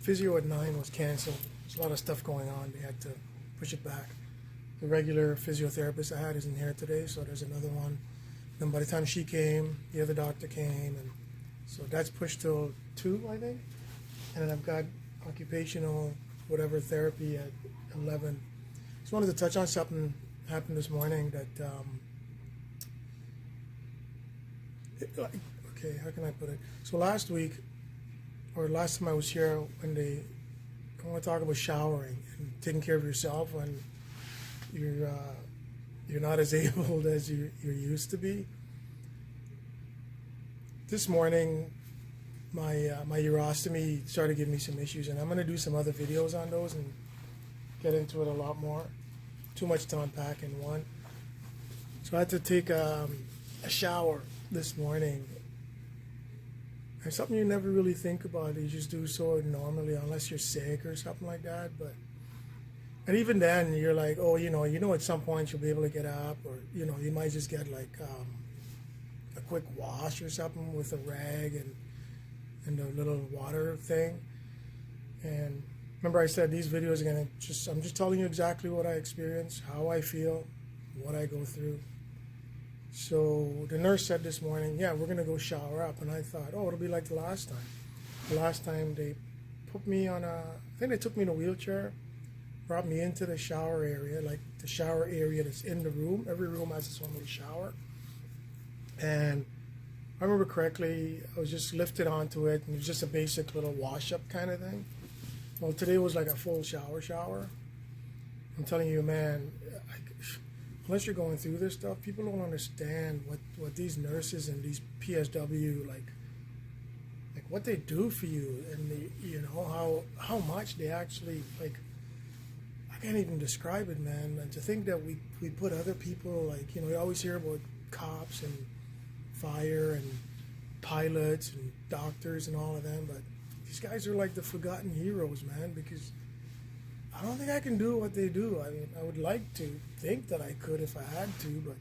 physio at 9 was canceled. There's a lot of stuff going on. They had to push it back. The regular physiotherapist I had isn't here today, so there's another one. Then by the time she came, the other doctor came, and so that's pushed till 2, I think. And then I've got occupational whatever therapy at 11. Just wanted to touch on something happened this morning that okay, how can I put it? So last week, or last time I was here, I want to talk about showering and taking care of yourself when you're not as able as you're used to be. This morning, my urostomy started giving me some issues, and I'm going to do some other videos on those and get into it a lot more. Too much to unpack in one. So I had to take a shower this morning. It's something you never really think about. You just do so normally, unless you're sick or something like that. And even then, you're like, oh, you know, at some point you'll be able to get up, or you might just get like a quick wash or something with a rag and a little water thing. And remember, I said these videos are I'm just telling you exactly what I experience, how I feel, what I go through. So the nurse said this morning, yeah, we're gonna go shower up, and I thought, oh, it'll be like the last time. The last time they put me on I think they took me in a wheelchair, brought me into the shower area, like the shower area that's in the room. Every room has its own little shower. And I remember correctly, I was just lifted onto it, and it was just a basic little wash-up kind of thing. Well, today was like a full shower. I'm telling you, man, unless you're going through this stuff, people don't understand what these nurses and these PSW, like what they do for you, and how much they actually, like, I can't even describe it, man. And to think that we put other people, like, you always hear about cops and fire and pilots and doctors and all of them, but these guys are like the forgotten heroes, man, because I don't think I can do what they do. I mean, I would like to think that I could if I had to,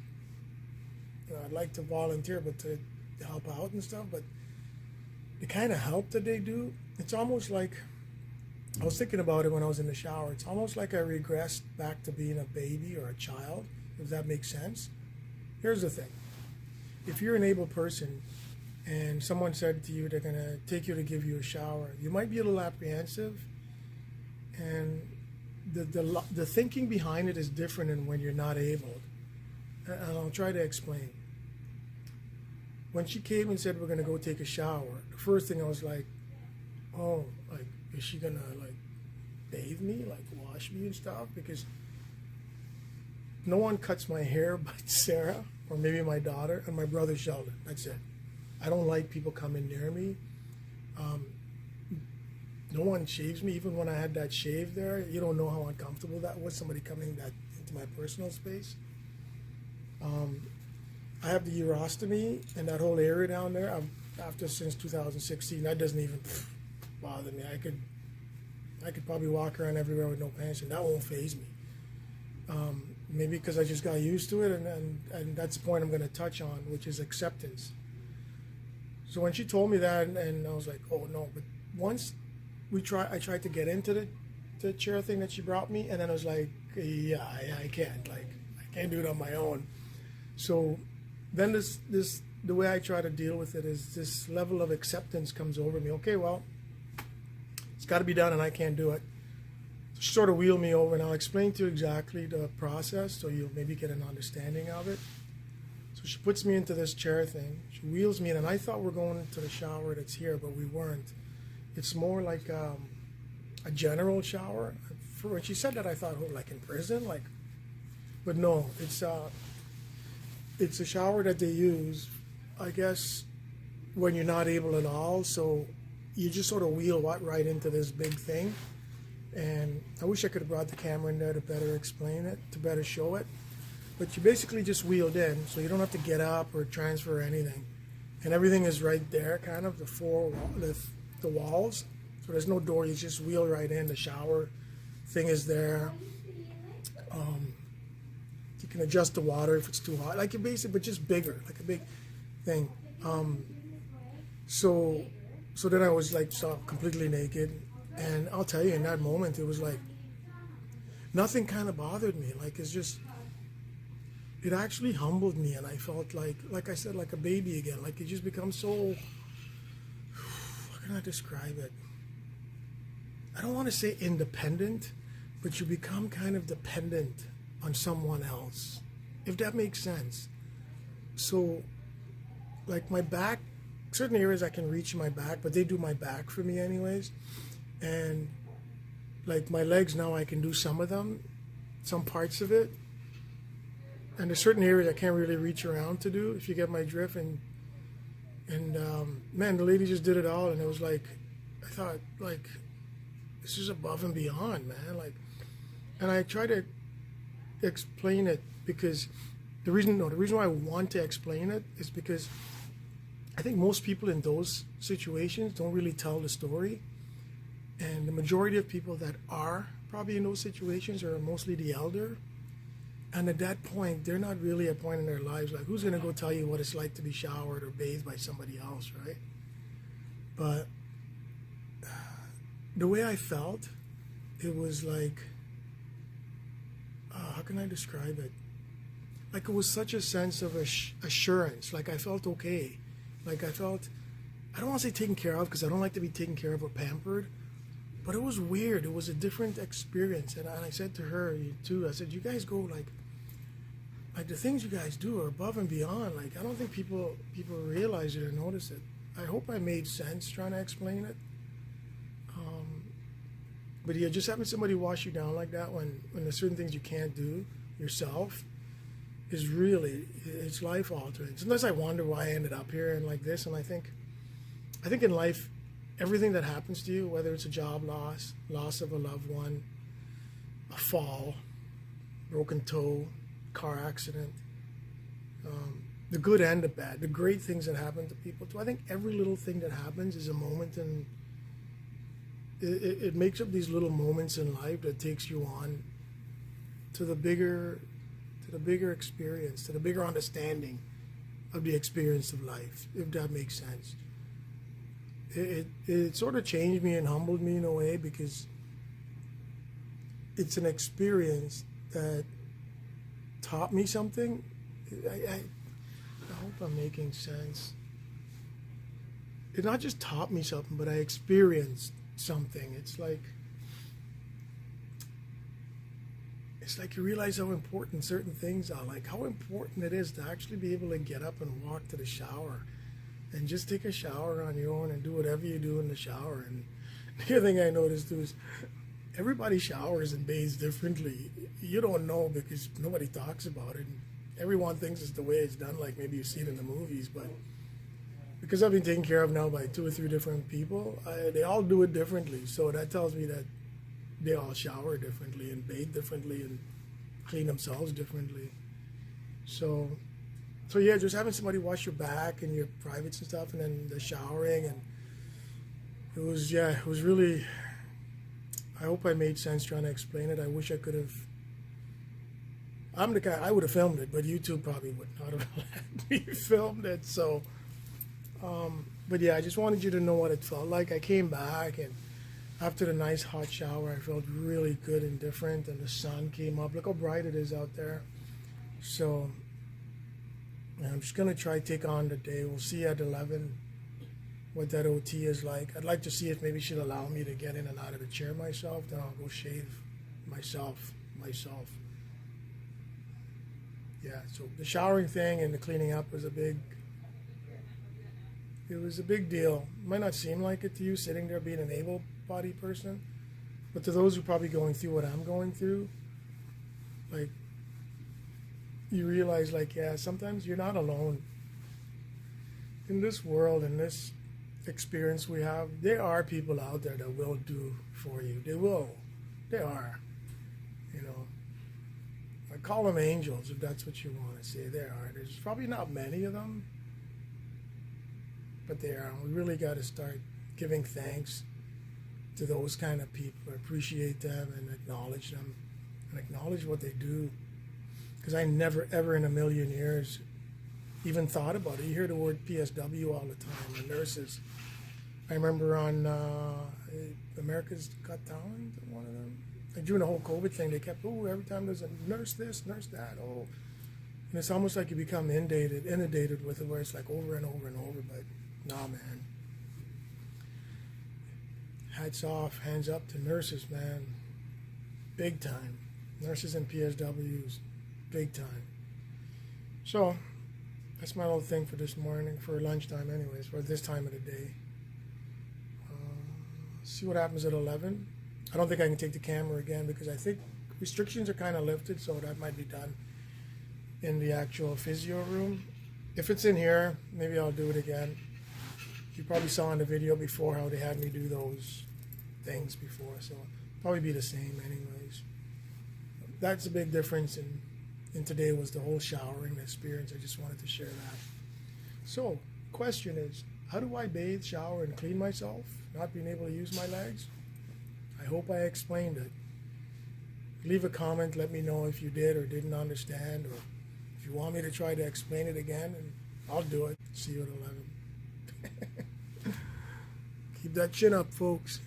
but I'd like to volunteer, but to help out and stuff. But the kind of help that they do, it's almost like, I was thinking about it when I was in the shower. It's almost like I regressed back to being a baby or a child, if that makes sense. Here's the thing. If you're an able person and someone said to you they're going to take you to give you a shower, you might be a little apprehensive, and the thinking behind it is different than when you're not able. And I'll try to explain. When she came and said we're going to go take a shower, the first thing I was like, oh, like, is she going to like bathe me, like wash me and stuff? Because no one cuts my hair but Sarah, or maybe my daughter, and my brother Sheldon. That's it. I don't like people coming near me. No one shaves me. Even when I had that shave there, you don't know how uncomfortable that was, somebody coming into my personal space. I have the urostomy, and that whole area down there, since 2016, that doesn't even bother me. I could probably walk around everywhere with no pants, and that won't faze me. Maybe because I just got used to it, and that's the point I'm going to touch on, which is acceptance. So when she told me that, and I was like, oh no, but once I tried to get into the chair thing that she brought me, and then I was like, yeah, I can't do it on my own. So then the way I try to deal with it is this level of acceptance comes over me. Okay, well, it's got to be done, and I can't do it. So she sort of wheeled me over, and I'll explain to you exactly the process so you'll maybe get an understanding of it. So she puts me into this chair thing. She wheels me in, and I thought we're going to the shower that's here, but we weren't. It's more like a general shower. When she said that, I thought, oh, like in prison, like, but no, it's a shower that they use, I guess, when you're not able at all. So you just sort of wheel right into this big thing. And I wish I could have brought the camera in there to better explain it, to better show it. But you basically just wheeled in, so you don't have to get up or transfer or anything. And everything is right there, kind of, the walls. So there's no door, you just wheel right in. The shower thing is there. You can adjust the water if it's too hot, like a basic, but just bigger, like a big thing. So then I was like completely naked, And I'll tell you, in that moment, it was like nothing kind of bothered me. Like it's just, it actually humbled me, and I felt like I said, like a baby again. Like it just becomes so. How can I describe it? I don't want to say independent, but you become kind of dependent on someone else, if that makes sense. So, like my back, certain areas I can reach my back, but they do my back for me anyways. And like my legs now, I can do some of them, some parts of it. And there's certain areas I can't really reach around to do, if you get my drift. And man, the lady just did it all, and it was like, I thought, like, this is above and beyond, man. Like, and I try to explain it because the reason why I want to explain it is because I think most people in those situations don't really tell the story. And the majority of people that are probably in those situations are mostly the elder. And at that point, they're not really at a point in their lives like, who's going to go tell you what it's like to be showered or bathed by somebody else, right? But the way I felt, it was like, how can I describe it? Like it was such a sense of assurance. Like I felt okay. Like I felt, I don't want to say taken care of because I don't like to be taken care of or pampered, but it was weird. It was a different experience. And I said to her too, I said, you guys go like the things you guys do are above and beyond. Like I don't think people realize it or notice it. I hope I made sense trying to explain it. But yeah, just having somebody wash you down like that when there's certain things you can't do yourself is really, it's life altering. Sometimes I wonder why I ended up here and like this. And I think in life, everything that happens to you, whether it's a job loss of a loved one, a fall, broken toe, car accident, the good and the bad, the great things that happen to people too. I think every little thing that happens is a moment, and it makes up these little moments in life that takes you on to the bigger experience, to the bigger understanding of the experience of life, if that makes sense. It sort of changed me and humbled me in a way because it's an experience that taught me something. I hope I'm making sense. It not just taught me something, but I experienced something. It's like you realize how important certain things are, like how important it is to actually be able to get up and walk to the shower and just take a shower on your own and do whatever you do in the shower. And the other thing I noticed too is everybody showers and bathes differently. You don't know because nobody talks about it. Everyone thinks it's the way it's done, like maybe you see it in the movies, but because I've been taken care of now by 2 or 3 different people, they all do it differently. So that tells me that they all shower differently and bathe differently and clean themselves differently. So yeah, just having somebody wash your back and your privates and stuff, and then the showering, and it was really, I hope I made sense trying to explain it. I wish I could have. I'm the guy, I would have filmed it, but YouTube probably would not have let me film it. So, but yeah, I just wanted you to know what it felt like. I came back, and after the nice hot shower, I felt really good and different, and the sun came up. Look how bright it is out there. So, I'm just going to try to take on the day. We'll see at 11 what that OT is like. I'd like to see if maybe she'll allow me to get in and out of the chair myself. Then I'll go shave myself. Yeah, so the showering thing and the cleaning up was a big deal. It might not seem like it to you sitting there being an able-bodied person, but to those who are probably going through what I'm going through, like, you realize, like, yeah, sometimes you're not alone. In this world, in this experience we have, there are people out there that will do for you. They will. They are. You know, I call them angels, if that's what you want to say. There are. There's probably not many of them, but they are. We really got to start giving thanks to those kind of people, appreciate them and acknowledge them and acknowledge what they do. Because I never, ever in a million years even thought about it. You hear the word PSW all the time, the nurses. I remember on America's Got Talent, one of them. Like during the whole COVID thing, they kept, oh, every time there's a nurse this, nurse that, oh. And it's almost like you become inundated with it, where it's like over and over and over. But nah, man. Hats off, hands up to nurses, man. Big time. Nurses and PSWs, big time. So, that's my little thing for this morning, for lunchtime anyways, for this time of the day. See what happens at 11. I don't think I can take the camera again because I think restrictions are kind of lifted, so that might be done in the actual physio room. If it's in here, maybe I'll do it again. You probably saw in the video before how they had me do those things before, so probably be the same anyways. That's a big difference in today was the whole showering experience. I just wanted to share that. So, question is, how do I bathe, shower, and clean myself, not being able to use my legs? I hope I explained it. Leave a comment, let me know if you did or didn't understand, or if you want me to try to explain it again, and I'll do it. See you at 11. Keep that chin up, folks.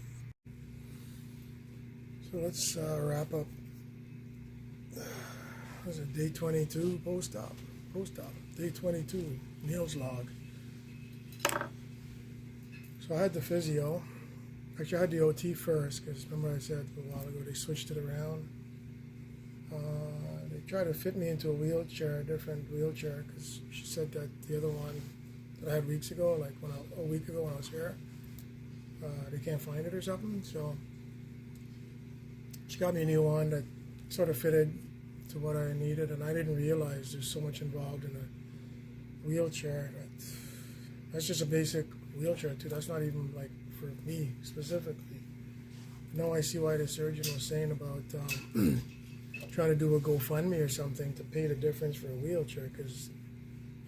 So let's wrap up. What was it, day 22, post-op, day 22, Neil's log. So I had the physio. Actually, I had the OT first, because remember I said a while ago they switched it around. They tried to fit me into a wheelchair, a different wheelchair, because she said that the other one that I had weeks ago, like a week ago when I was here, they can't find it or something. So she got me a new one that sort of fitted to what I needed, and I didn't realize there's so much involved in a wheelchair. That's just a basic wheelchair too. That's not even like for me specifically. Now I see why the surgeon was saying about trying to do a GoFundMe or something to pay the difference for a wheelchair, because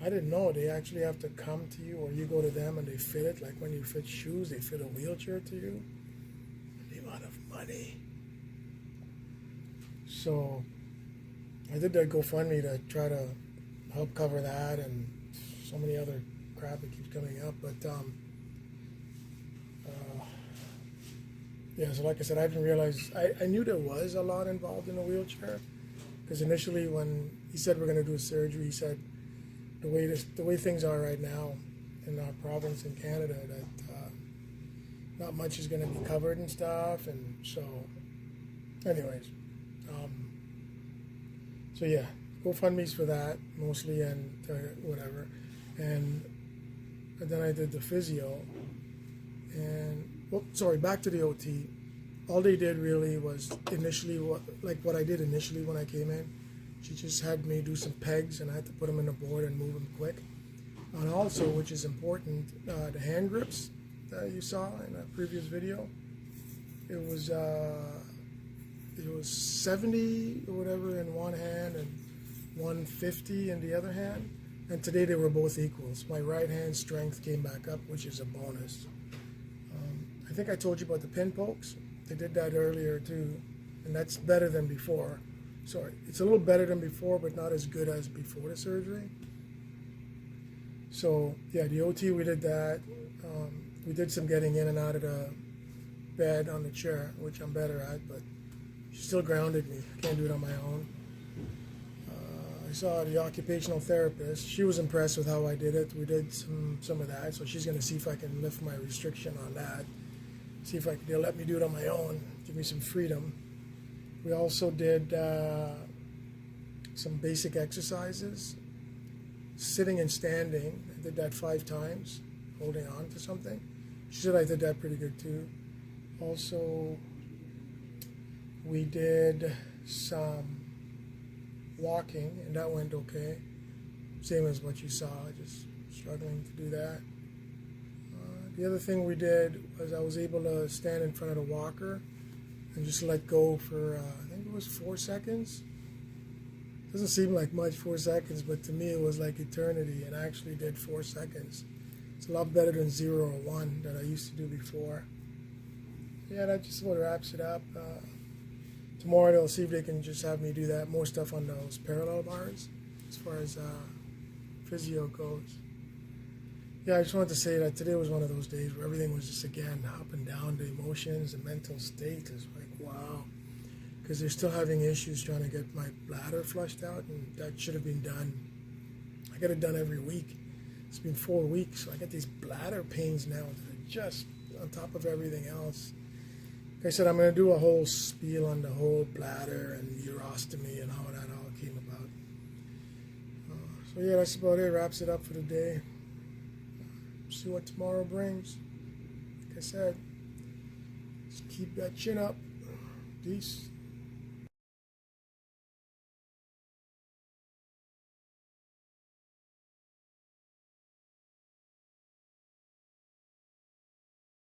I didn't know they actually have to come to you or you go to them and they fit it. Like when you fit shoes, they fit a wheelchair to you. The amount of money. So I did that GoFundMe to try to help cover that and so many other crap that keeps coming up. But yeah, so like I said, I didn't realize, I knew there was a lot involved in a wheelchair, because initially when he said we're going to do a surgery, he said the way things are right now in our province in Canada, that not much is going to be covered and stuff. And so anyways, so yeah, GoFundMe's for that mostly, and whatever. And then I did the physio, and back to the OT. All they did really was initially what I did initially when I came in. She just had me do some pegs, and I had to put them in the board and move them quick. And also, which is important, the hand grips that you saw in a previous video. It was 70 or whatever in one hand and 150 in the other hand. And today they were both equals. My right hand strength came back up, which is a bonus. I think I told you about the pin pokes. They did that earlier too, and that's better than before. Sorry, it's a little better than before, but not as good as before the surgery. So yeah, the OT, we did that. We did some getting in and out of the bed on the chair, which I'm better at, but she still grounded me. I can't do it on my own. I saw the occupational therapist. She was impressed with how I did it. We did some of that, so she's going to see if I can lift my restriction on that. See if they'll let me do it on my own, give me some freedom. We also did some basic exercises, sitting and standing. I did that 5 times, holding on to something. She said I did that pretty good too. Also, we did some walking, and that went okay. Same as what you saw, just struggling to do that. The other thing we did was I was able to stand in front of the walker and just let go for, I think it was 4 seconds. Doesn't seem like much, 4 seconds, but to me it was like eternity, and I actually did 4 seconds. It's a lot better than 0 or 1 that I used to do before. Yeah, that just sort of wraps it up. Tomorrow they'll see if they can just have me do that, more stuff on those parallel bars as far as physio goes. Yeah, I just wanted to say that today was one of those days where everything was just again up and down. The emotions, the mental state is like wow, because they're still having issues trying to get my bladder flushed out, and that should have been done. I get it done every week. It's been 4 weeks, so I get these bladder pains now that are just on top of everything else. Like I said, I'm going to do a whole spiel on the whole bladder and urostomy and how that all came about. So yeah, that's about it. Wraps it up for the day. See what tomorrow brings. Like I said, just keep that chin up. Peace.